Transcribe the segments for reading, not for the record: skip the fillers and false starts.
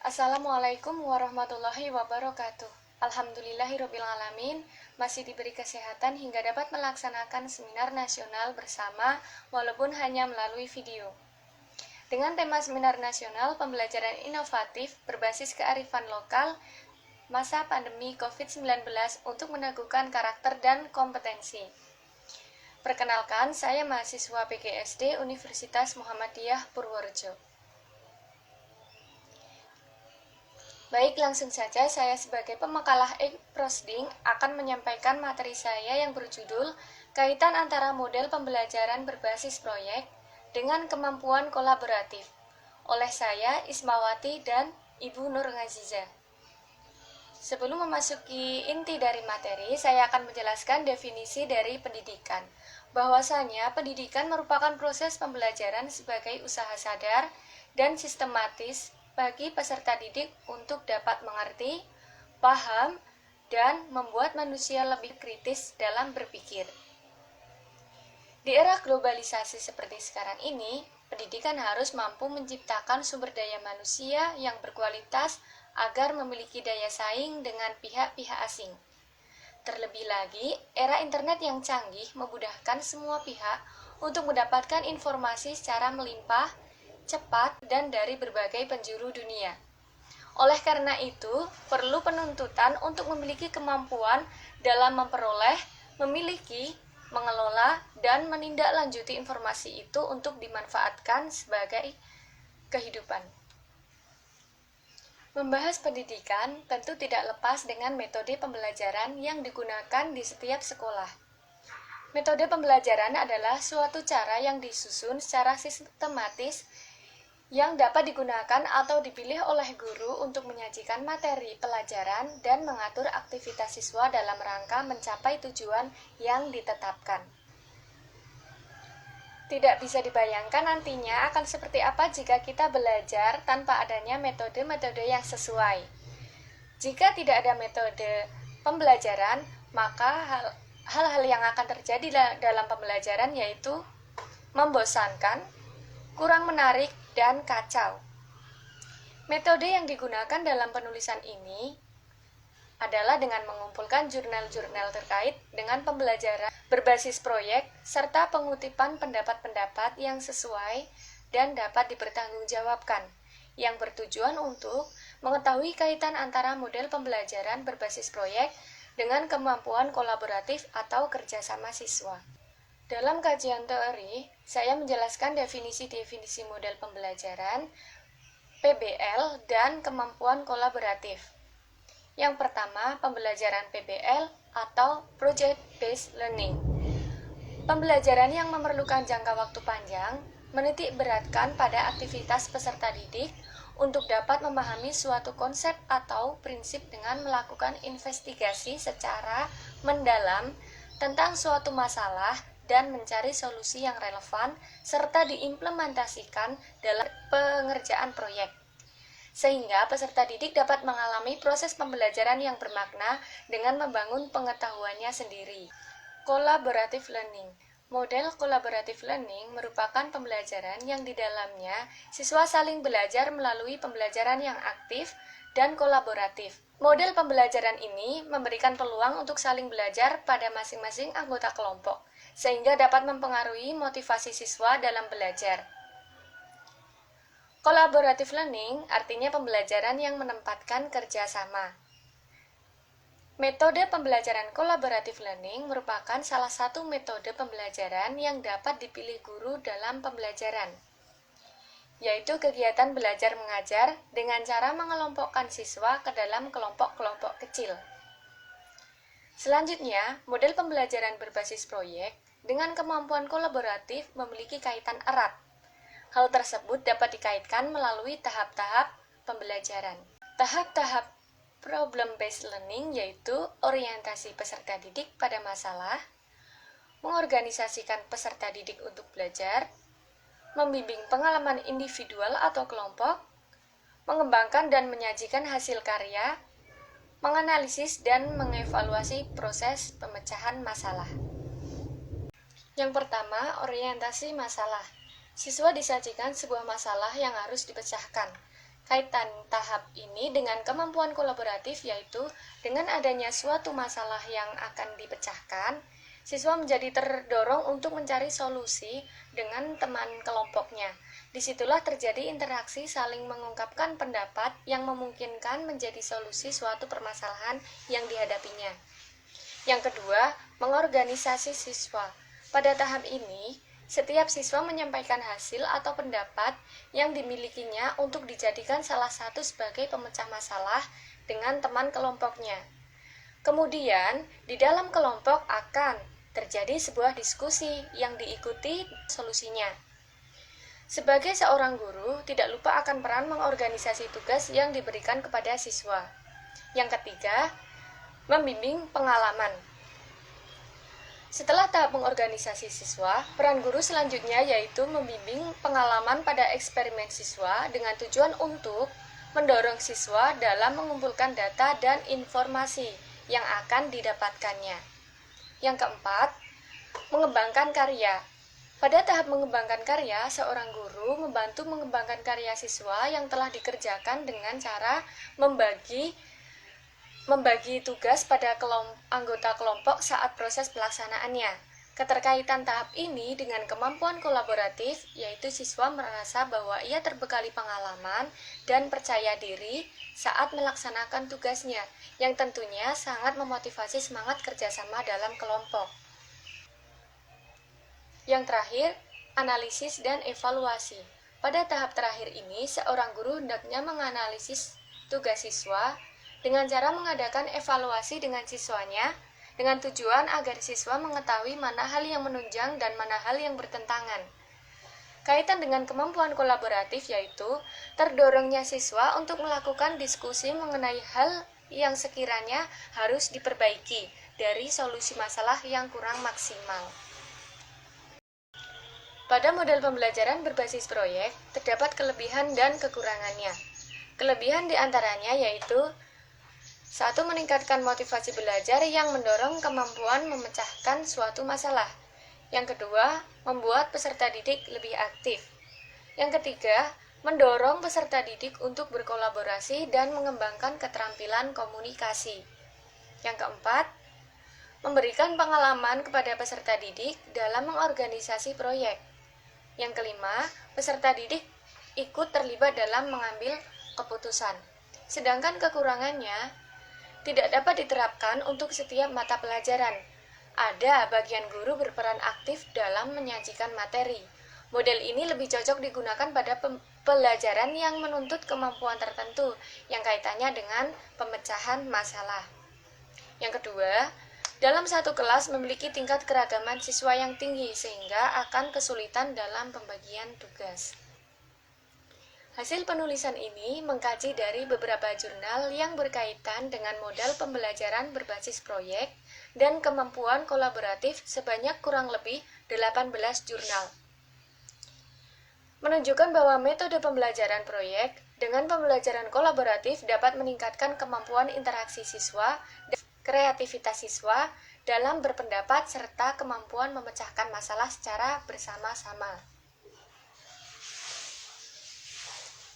Assalamualaikum warahmatullahi wabarakatuh. Alhamdulillahirrabbilalamin, masih diberi kesehatan hingga dapat melaksanakan seminar nasional bersama walaupun hanya melalui video. Dengan tema seminar nasional pembelajaran inovatif berbasis kearifan lokal masa pandemi COVID-19 untuk meneguhkan karakter dan kompetensi. Perkenalkan, saya mahasiswa PGSD Universitas Muhammadiyah Purworejo. Baik, langsung saja saya sebagai pemakalah Prosding akan menyampaikan materi saya yang berjudul Kaitan antara model pembelajaran berbasis proyek dengan kemampuan kolaboratif oleh saya, Ismawati dan Ibu Nur Ngaziza. Sebelum memasuki inti dari materi, saya akan menjelaskan definisi dari pendidikan. Bahwasanya pendidikan merupakan proses pembelajaran sebagai usaha sadar dan sistematis bagi peserta didik untuk dapat mengerti, paham, dan membuat manusia lebih kritis dalam berpikir. Di era globalisasi seperti sekarang ini, pendidikan harus mampu menciptakan sumber daya manusia yang berkualitas agar memiliki daya saing dengan pihak-pihak asing. Terlebih lagi, era internet yang canggih memudahkan semua pihak untuk mendapatkan informasi secara melimpah, cepat, dan dari berbagai penjuru dunia. Oleh karena itu, perlu penuntutan untuk memiliki kemampuan dalam memperoleh, memiliki, mengelola, dan menindaklanjuti informasi itu untuk dimanfaatkan sebagai kehidupan. Membahas pendidikan tentu tidak lepas dengan metode pembelajaran yang digunakan di setiap sekolah. Metode pembelajaran adalah suatu cara yang disusun secara sistematis yang dapat digunakan atau dipilih oleh guru untuk menyajikan materi pelajaran dan mengatur aktivitas siswa dalam rangka mencapai tujuan yang ditetapkan. Tidak bisa dibayangkan nantinya akan seperti apa jika kita belajar tanpa adanya metode-metode yang sesuai. Jika tidak ada metode pembelajaran, maka hal-hal yang akan terjadi dalam pembelajaran yaitu membosankan, kurang menarik, dan kacau. Metode yang digunakan dalam penulisan ini adalah dengan mengumpulkan jurnal-jurnal terkait dengan pembelajaran berbasis proyek serta pengutipan pendapat-pendapat yang sesuai dan dapat dipertanggungjawabkan, yang bertujuan untuk mengetahui kaitan antara model pembelajaran berbasis proyek dengan kemampuan kolaboratif atau kerjasama siswa. Dalam kajian teori, saya menjelaskan definisi-definisi model pembelajaran, PBL, dan kemampuan kolaboratif. Yang pertama, pembelajaran PBL atau Project Based Learning. Pembelajaran yang memerlukan jangka waktu panjang menitik beratkan pada aktivitas peserta didik untuk dapat memahami suatu konsep atau prinsip dengan melakukan investigasi secara mendalam tentang suatu masalah dan mencari solusi yang relevan serta diimplementasikan dalam pengerjaan proyek. Sehingga peserta didik dapat mengalami proses pembelajaran yang bermakna dengan membangun pengetahuannya sendiri. Collaborative Learning. Model Collaborative Learning merupakan pembelajaran yang di dalamnya siswa saling belajar melalui pembelajaran yang aktif dan kolaboratif. Model pembelajaran ini memberikan peluang untuk saling belajar pada masing-masing anggota kelompok, sehingga dapat mempengaruhi motivasi siswa dalam belajar. Collaborative Learning artinya pembelajaran yang menempatkan kerjasama. Metode pembelajaran Collaborative Learning merupakan salah satu metode pembelajaran yang dapat dipilih guru dalam pembelajaran, yaitu kegiatan belajar mengajar dengan cara mengelompokkan siswa ke dalam kelompok-kelompok kecil. Selanjutnya, model pembelajaran berbasis proyek dengan kemampuan kolaboratif memiliki kaitan erat. Hal tersebut dapat dikaitkan melalui tahap-tahap pembelajaran. Tahap-tahap problem-based learning yaitu orientasi peserta didik pada masalah, mengorganisasikan peserta didik untuk belajar, membimbing pengalaman individual atau kelompok, mengembangkan dan menyajikan hasil karya, menganalisis dan mengevaluasi proses pemecahan masalah. Yang pertama, orientasi masalah. Siswa disajikan sebuah masalah yang harus dipecahkan. kaitan tahap ini dengan kemampuan kolaboratif, yaitu dengan adanya suatu masalah yang akan dipecahkan, siswa menjadi terdorong untuk mencari solusi dengan teman kelompoknya. Disitulah terjadi interaksi saling mengungkapkan pendapat yang memungkinkan menjadi solusi suatu permasalahan yang dihadapinya. Yang kedua, mengorganisasi siswa. Pada tahap ini, setiap siswa menyampaikan hasil atau pendapat yang dimilikinya untuk dijadikan salah satu sebagai pemecah masalah dengan teman kelompoknya. Kemudian, di dalam kelompok akan terjadi sebuah diskusi yang diikuti solusinya. Sebagai seorang guru, tidak lupa akan peran mengorganisasi tugas yang diberikan kepada siswa. Yang ketiga, membimbing pengalaman. Setelah tahap mengorganisasi siswa, peran guru selanjutnya yaitu membimbing pengalaman pada eksperimen siswa dengan tujuan untuk mendorong siswa dalam mengumpulkan data dan informasi yang akan didapatkannya. Yang keempat, mengembangkan karya. Pada tahap mengembangkan karya, seorang guru membantu mengembangkan karya siswa yang telah dikerjakan dengan cara membagi tugas pada anggota kelompok saat proses pelaksanaannya. Keterkaitan tahap ini dengan kemampuan kolaboratif, yaitu siswa merasa bahwa ia terbekali pengalaman dan percaya diri saat melaksanakan tugasnya, yang tentunya sangat memotivasi semangat kerjasama dalam kelompok. Yang terakhir, analisis dan evaluasi. Pada tahap terakhir ini, seorang guru hendaknya menganalisis tugas siswa dengan cara mengadakan evaluasi dengan siswanya, dengan tujuan agar siswa mengetahui mana hal yang menunjang dan mana hal yang bertentangan. Kaitan dengan kemampuan kolaboratif yaitu terdorongnya siswa untuk melakukan diskusi mengenai hal yang sekiranya harus diperbaiki dari solusi masalah yang kurang maksimal. Pada model pembelajaran berbasis proyek, terdapat kelebihan dan kekurangannya. Kelebihan diantaranya yaitu 1. Meningkatkan motivasi belajar yang mendorong kemampuan memecahkan suatu masalah. Yang kedua, membuat peserta didik lebih aktif. Yang ketiga, mendorong peserta didik untuk berkolaborasi dan mengembangkan keterampilan komunikasi. Yang keempat, memberikan pengalaman kepada peserta didik dalam mengorganisasi proyek. Yang kelima, peserta didik ikut terlibat dalam mengambil keputusan. Sedangkan kekurangannya tidak dapat diterapkan untuk setiap mata pelajaran. Ada bagian guru berperan aktif dalam menyajikan materi. Model ini lebih cocok digunakan pada pelajaran yang menuntut kemampuan tertentu yang kaitannya dengan pemecahan masalah. Yang kedua, dalam satu kelas memiliki tingkat keragaman siswa yang tinggi sehingga akan kesulitan dalam pembagian tugas. Hasil penulisan ini mengkaji dari beberapa jurnal yang berkaitan dengan modal pembelajaran berbasis proyek dan kemampuan kolaboratif sebanyak kurang lebih 18 jurnal. Menunjukkan bahwa metode pembelajaran proyek dengan pembelajaran kolaboratif dapat meningkatkan kemampuan interaksi siswa dan kreativitas siswa dalam berpendapat serta kemampuan memecahkan masalah secara bersama-sama.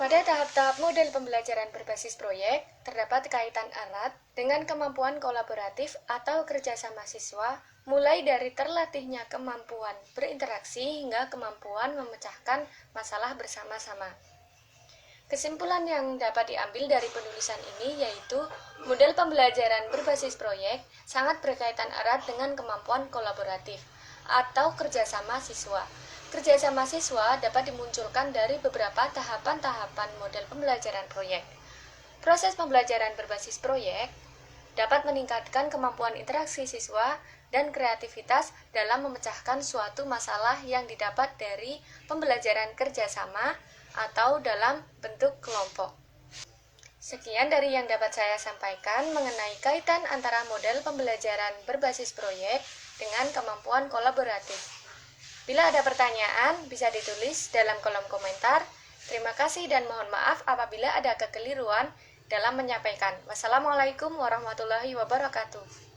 Pada tahap-tahap model pembelajaran berbasis proyek, terdapat kaitan erat dengan kemampuan kolaboratif atau kerjasama siswa, mulai dari terlatihnya kemampuan berinteraksi hingga kemampuan memecahkan masalah bersama-sama. Kesimpulan yang dapat diambil dari penulisan ini yaitu model pembelajaran berbasis proyek sangat berkaitan erat dengan kemampuan kolaboratif atau kerjasama siswa. Kerjasama siswa dapat dimunculkan dari beberapa tahapan-tahapan model pembelajaran proyek. Proses pembelajaran berbasis proyek dapat meningkatkan kemampuan interaksi siswa dan kreativitas dalam memecahkan suatu masalah yang didapat dari pembelajaran kerjasama atau dalam bentuk kelompok. Sekian dari yang dapat saya sampaikan mengenai kaitan antara model pembelajaran berbasis proyek dengan kemampuan kolaboratif. Bila ada pertanyaan, bisa ditulis dalam kolom komentar. Terima kasih dan mohon maaf apabila ada kekeliruan dalam menyampaikan. Wassalamualaikum warahmatullahi wabarakatuh.